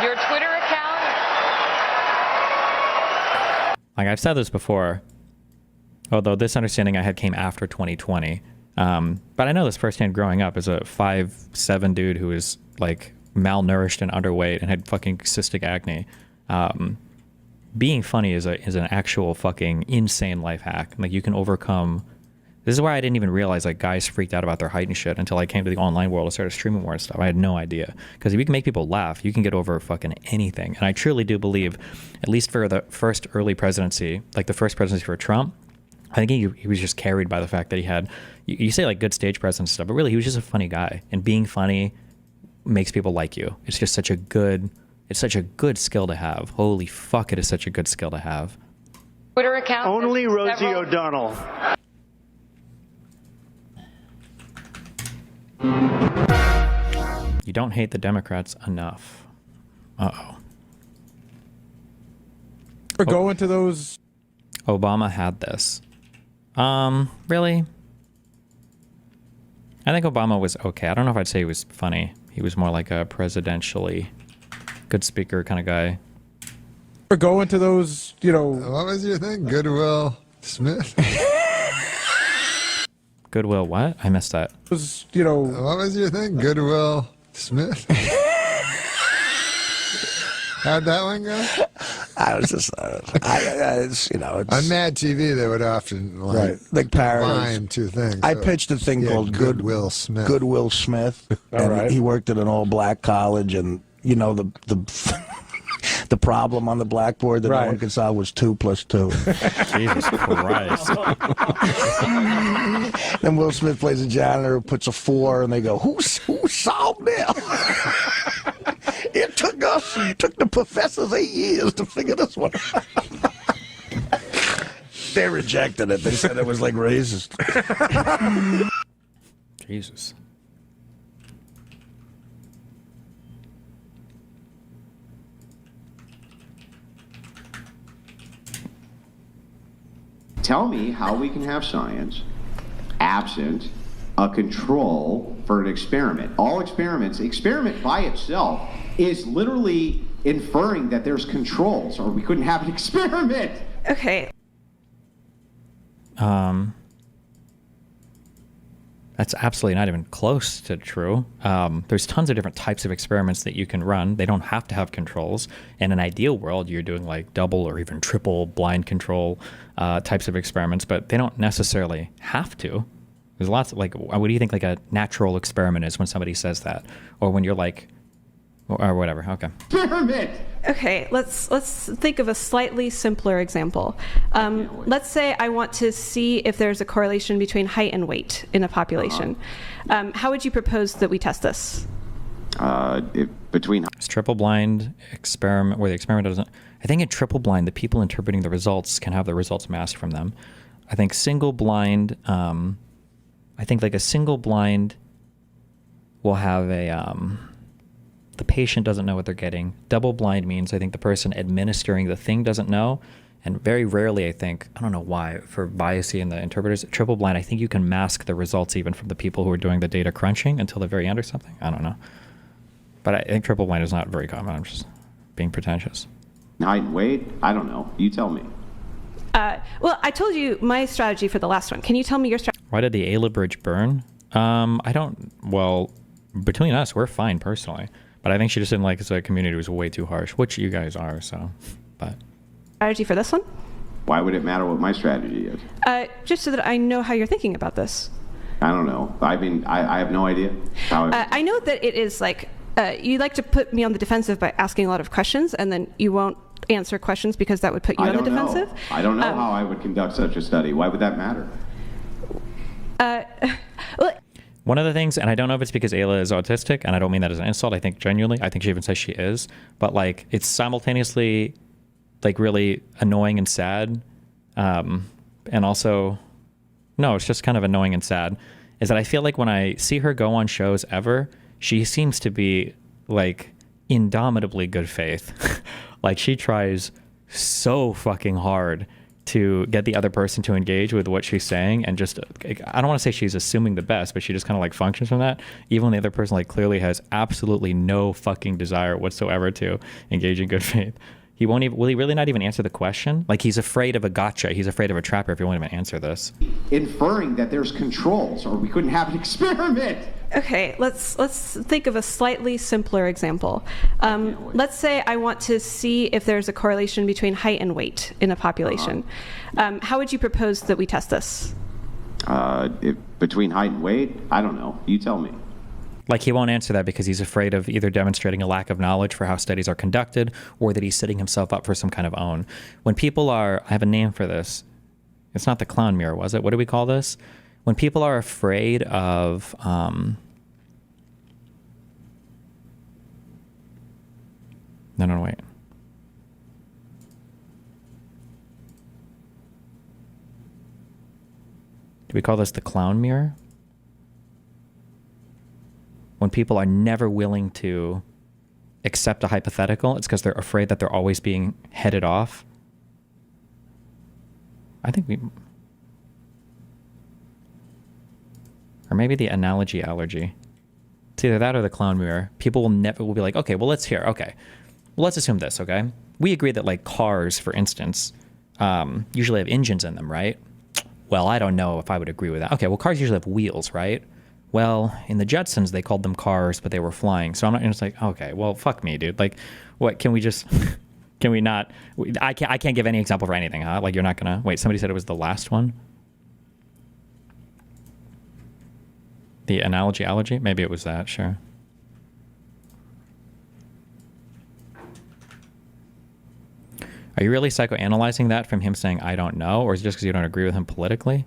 Your Twitter account... Like I've said this before, although this understanding I had came after 2020. But I know this firsthand growing up as a 5'7" dude who was like malnourished and underweight and had fucking cystic acne. Being funny is an actual fucking insane life hack. Like you can overcome. This is why I didn't even realize like guys freaked out about their height and shit until I came to the online world and started streaming more and stuff. I had no idea. Because if you can make people laugh, you can get over fucking anything. And I truly do believe, at least for the first early presidency, like the first presidency for Trump, I think he was just carried by the fact that he had, you say like good stage presence and stuff, but really he was just a funny guy. And being funny makes people like you. It's just such a good skill to have. Holy fuck, it is such a good skill to have. Twitter account... Only Rosie O'Donnell. You don't hate the Democrats enough. Uh-oh. We're going to those... Obama had this. Really? I think Obama was okay. I don't know if I'd say he was funny. He was more like a presidentially good speaker kind of guy. We're going to those, you know... What was your thing? Goodwill Smith? Goodwill what? I missed that. Was, you know... What was your thing? Goodwill Smith? How'd that one go? I was just, it's, you know, it's... On Mad TV, they would often like combine two things. I pitched a thing called Goodwill Smith. Goodwill Smith. All right. He worked at an all-black college, and, you know, the problem on the blackboard that no one could solve was 2 + 2. Jesus Christ. Then Will Smith plays a janitor who puts a 4, and they go, who solved that? It took the professors 8 years to figure this one out. They rejected it. They said it was like racist. Jesus. Tell me how we can have science absent a control for an experiment. All experiment by itself is literally inferring that there's controls, or we couldn't have an experiment. Okay. That's absolutely not even close to true. There's tons of different types of experiments that you can run. They don't have to have controls. In an ideal world, you're doing like double or even triple blind control types of experiments, but they don't necessarily have to. There's lots of like, what do you think like a natural experiment is when somebody says that? Or when you're like, or whatever, okay. Experiment! Okay, let's think of a slightly simpler example. Let's say I want to see if there's a correlation between height and weight in a population. How would you propose that we test this? It's triple blind experiment where the experiment doesn't. I think in triple blind, the people interpreting the results can have the results masked from them. I think single blind, I think like a single blind will have the patient doesn't know what they're getting. Double blind means I think the person administering the thing doesn't know. And very rarely, I think, I don't know why, for biasy in the interpreters, triple blind, I think you can mask the results even from the people who are doing the data crunching until the very end or something. I don't know. But I think triple blind is not very common. I'm just being pretentious. Height and weight? I don't know. You tell me. Well, I told you my strategy for the last one. Can you tell me your strategy? Why did the Ayla Bridge burn? I don't. Well, between us, we're fine personally, but I think she just didn't like the community was way too harsh, which you guys are. So, but Strategy for this one? Why would it matter what my strategy is? Just so that I know how you're thinking about this. I don't know. I mean, I have no idea how. I know that it is like you like to put me on the defensive by asking a lot of questions, and then you won't answer questions because that would put you on the defensive. I don't know how I would conduct such a study. Why would that matter? one of the things, and I don't know if it's because Ayla is autistic, and I don't mean that as an insult. I think genuinely, I think she even says she is, but like it's simultaneously like really annoying and sad, and also no, it's just kind of annoying and sad. Is that I feel like when I see her go on shows ever, she seems to be like indomitably good faith. Like she tries so fucking hard to get the other person to engage with what she's saying, and just, I don't want to say she's assuming the best, but she just kind of like functions from that, even when the other person like clearly has absolutely no fucking desire whatsoever to engage in good faith. He won't even, will he really not even answer the question? Like he's afraid of a gotcha. He's afraid of a trapper if he won't even answer this. Inferring that there's controls, or we couldn't have an experiment. Okay, let's think of a slightly simpler example. Let's say I want to see if there's a correlation between height and weight in a population. How would you propose that we test this? Between height and weight? I don't know. You tell me. Like he won't answer that because he's afraid of either demonstrating a lack of knowledge for how studies are conducted, or that he's setting himself up for some kind of own. When people are, I have a name for this. It's not the clown mirror, was it? What do we call this? When people are afraid of, no, wait. Do we call this the clown mirror? When people are never willing to accept a hypothetical, it's because they're afraid that they're always being headed off. I think we... Or maybe the analogy allergy. It's either that or the clown mirror. People will be like, okay, well, let's hear. Okay. Well, let's assume this, okay? We agree that like cars, for instance, usually have engines in them, right? Well, I don't know if I would agree with that. Okay, well, cars usually have wheels, right? Well, in the Jetsons, they called them cars, but they were flying. So I'm not, and it's like, okay, well, fuck me, dude. Like, what, can we just, can we not, I can't give any example for anything, huh? Like, you're not gonna, wait, somebody said it was the last one? The analogy allergy? Maybe it was that, sure. Are you really psychoanalyzing that from him saying, I don't know? Or is it just because you don't agree with him politically?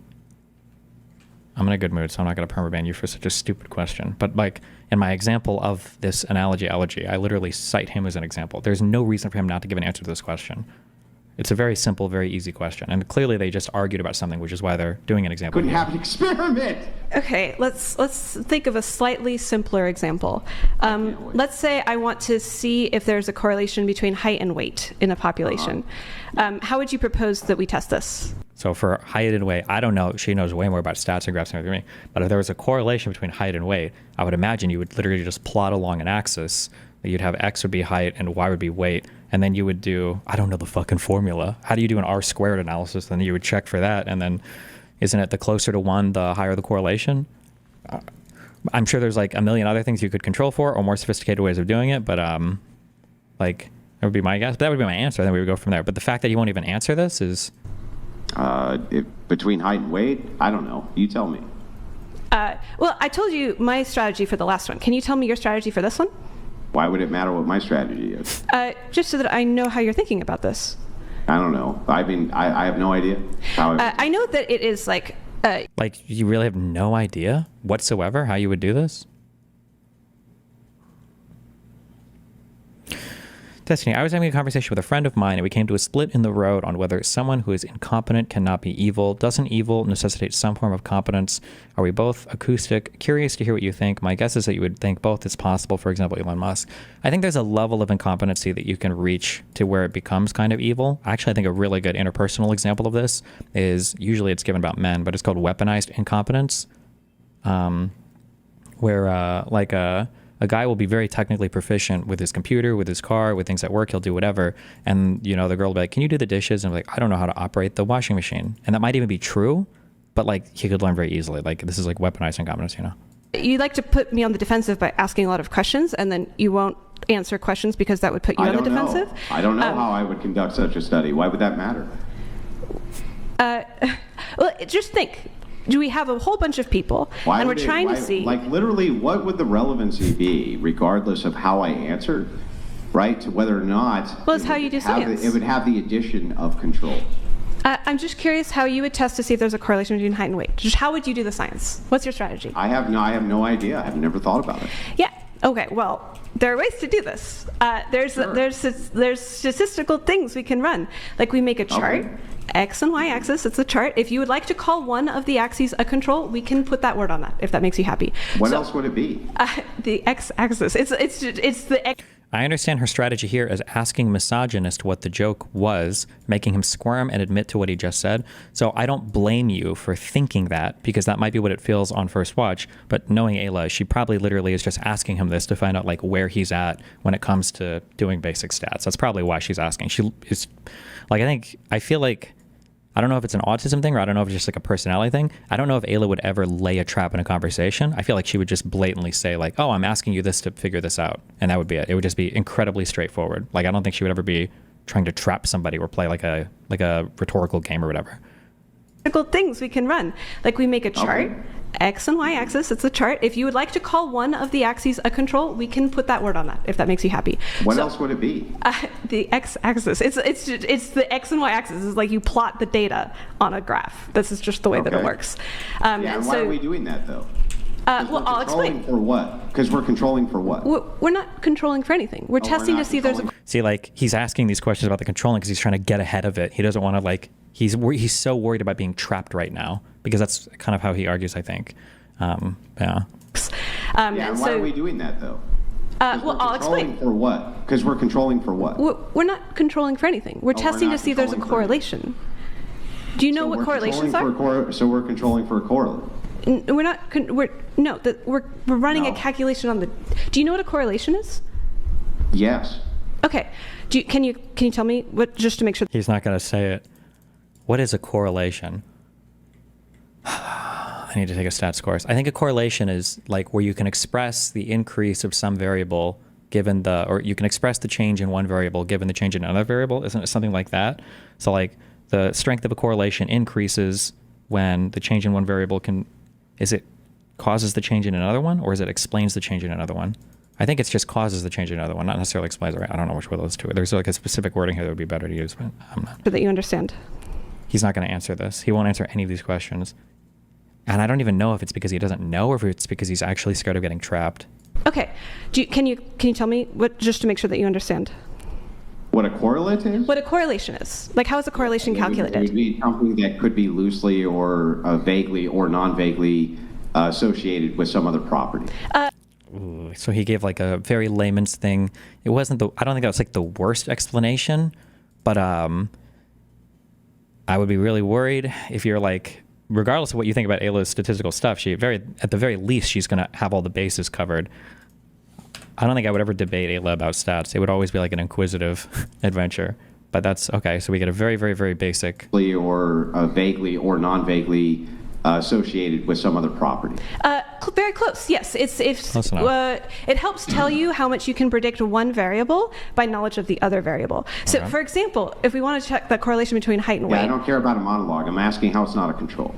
I'm in a good mood, so I'm not going to permaban you for such a stupid question. But like, in my example of this analogy allergy, I literally cite him as an example. There's no reason for him not to give an answer to this question. It's a very simple, very easy question. And clearly they just argued about something, which is why they're doing an example. Couldn't have an experiment. Okay, let's think of a slightly simpler example. Let's say I want to see if there's a correlation between height and weight in a population. How would you propose that we test this? So for height and weight, I don't know. She knows way more about stats and graphs and everything. But if there was a correlation between height and weight, I would imagine you would literally just plot along an axis. You'd have X would be height and Y would be weight. And then you would do, I don't know the fucking formula. How do you do an R squared analysis? Then you would check for that. And then isn't it the closer to 1, the higher the correlation? I'm sure there's like a million other things you could control for, or more sophisticated ways of doing it. But like, that would be my guess. But that would be my answer. Then we would go from there. But the fact that you won't even answer this is... between height and weight? I don't know. You tell me. Well, I told you my strategy for the last one. Can you tell me your strategy for this one? Why would it matter what my strategy is? Just so that I know how you're thinking about this. I don't know. I mean, I have no idea. I know that it is like... Like, you really have no idea whatsoever how you would do this? Destiny, I was having a conversation with a friend of mine, and we came to a split in the road on whether someone who is incompetent cannot be evil. Doesn't evil necessitate some form of competence? Are we both acoustic? Curious to hear what you think. My guess is that you would think both is possible, for example, Elon Musk. I think there's a level of incompetency that you can reach to where it becomes kind of evil. Actually, I think a really good interpersonal example of this is, usually it's given about men, but it's called weaponized incompetence, where like a a guy will be very technically proficient with his computer, with his car, with things at work. He'll do whatever. And, you know, the girl will be like, can you do the dishes? And I'm like, I don't know how to operate the washing machine. And that might even be true, but like he could learn very easily. Like this is like weaponized incompetence, you know? You like to put me on the defensive by asking a lot of questions, and then you won't answer questions because that would put you on the defensive. I don't know how I would conduct such a study. Why would that matter? Well, just think. Do we have a whole bunch of people, and we're trying to see... Like, literally, what would the relevancy be, regardless of how I answered, right? To whether or not... Well, it's how you do science. It would have the addition of control. I'm just curious how you would test to see if there's a correlation between height and weight. Just how would you do the science? What's your strategy? I have no idea. I've never thought about it. Yeah. Okay. Well, there are ways to do this. There's statistical things we can run. Like we make a chart, X and Y axis. It's a chart. If you would like to call one of the axes a control, we can put that word on that if that makes you happy. What else would it be? The X axis. It's the X. I understand her strategy here as asking misogynist what the joke was, making him squirm and admit to what he just said. So I don't blame you for thinking that, because that might be what it feels on first watch. But knowing Ayla, she probably literally is just asking him this to find out like where he's at when it comes to doing basic stats. That's probably why she's asking. She is like, I feel like, I don't know if it's an autism thing or I don't know if it's just like a personality thing. I don't know if Ayla would ever lay a trap in a conversation. I feel like she would just blatantly say like, oh, I'm asking you this to figure this out. And that would be it. It would just be incredibly straightforward. Like, I don't think she would ever be trying to trap somebody or play like a rhetorical game or whatever. Things we can run. Like we make a chart, X and Y axis. It's a chart. If you would like to call one of the axes a control, we can put that word on that if that makes you happy. What else would it be? The X axis. It's the X and Y axis. It's like you plot the data on a graph. This is just the way that it works. And why are we doing that though? Well, I'll explain. For what? Because we're controlling for what? We're not controlling for anything. We're testing to see if there's a... See, like, he's asking these questions about the controlling because he's trying to get ahead of it. He doesn't want to, like, he's so worried about being trapped right now because that's kind of how he argues, I think. And why are we doing that, though? Well, I'll explain. For what? Because we're controlling for what? We're not controlling for anything. We're testing to see if there's a correlation. Do you know what correlations are? So we're controlling for a correlate. We're not. We're running a calculation on the. Do you know what a correlation is? Yes. Okay. Can you tell me what, just to make sure? He's not going to say it. What is a correlation? I need to take a stats course. I think a correlation is like where you can express the increase of some variable given or you can express the change in one variable given the change in another variable. Isn't it something like that? So like the strength of a correlation increases when the change in one variable is it causes the change in another one, or is it explains the change in another one? I think it's just causes the change in another one, not necessarily explains it. I don't know which one of those two. There's like a specific wording here that would be better to use, but I'm not. So that you understand. He's not going to answer this. He won't answer any of these questions. And I don't even know if it's because he doesn't know or if it's because he's actually scared of getting trapped. Okay. Can you tell me what, just to make sure that you understand? What a correlate is? What a correlation is. Like, how is a correlation calculated? It would be something that could be loosely or vaguely or non-vaguely associated with some other property. Ooh, so he gave like a very layman's thing. It wasn't I don't think that was like the worst explanation, but I would be really worried if you're like, regardless of what you think about Ayla's statistical stuff, at the very least, she's going to have all the bases covered. I don't think I would ever debate Ayla about stats. It would always be like an inquisitive adventure. But that's okay. So we get a very, very, very basic. Or vaguely or non-vaguely associated with some other property. Very close. Yes, Close enough. It helps tell you how much you can predict one variable by knowledge of the other variable. So, for example, if we want to check the correlation between height and weight. I don't care about a monologue. I'm asking how it's not a control.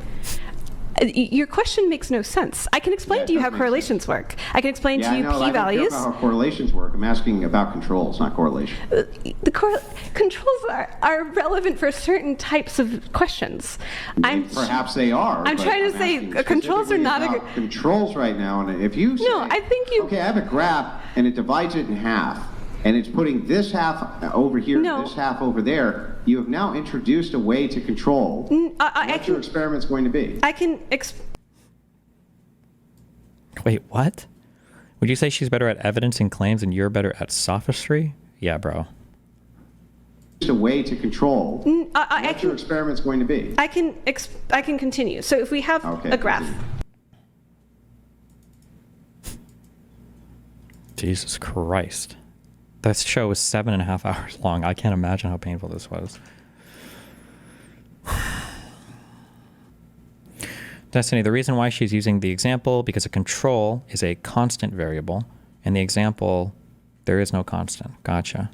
Your question makes no sense. I can explain to you how correlations work. I can explain to you p-values. I don't care about how correlations work. I'm asking about controls, not correlation. Controls are relevant for certain types of questions. Perhaps they are. I'm trying to say controls are not controls right now. And if you say, I think you. Okay, I have a graph and it divides it in half, and it's putting this half over here, this half over there. You have now introduced a way to control what your experiment's going to be. I can. Wait, what? Would you say she's better at evidencing claims and you're better at sophistry? Yeah, bro. A way to control what your experiment's going to be. I can continue. So if we have a graph. Jesus Christ. That show was 7.5 hours long. I can't imagine how painful this was. Destiny, the reason why she's using the example, because a control is a constant variable, and the example, there is no constant. Gotcha.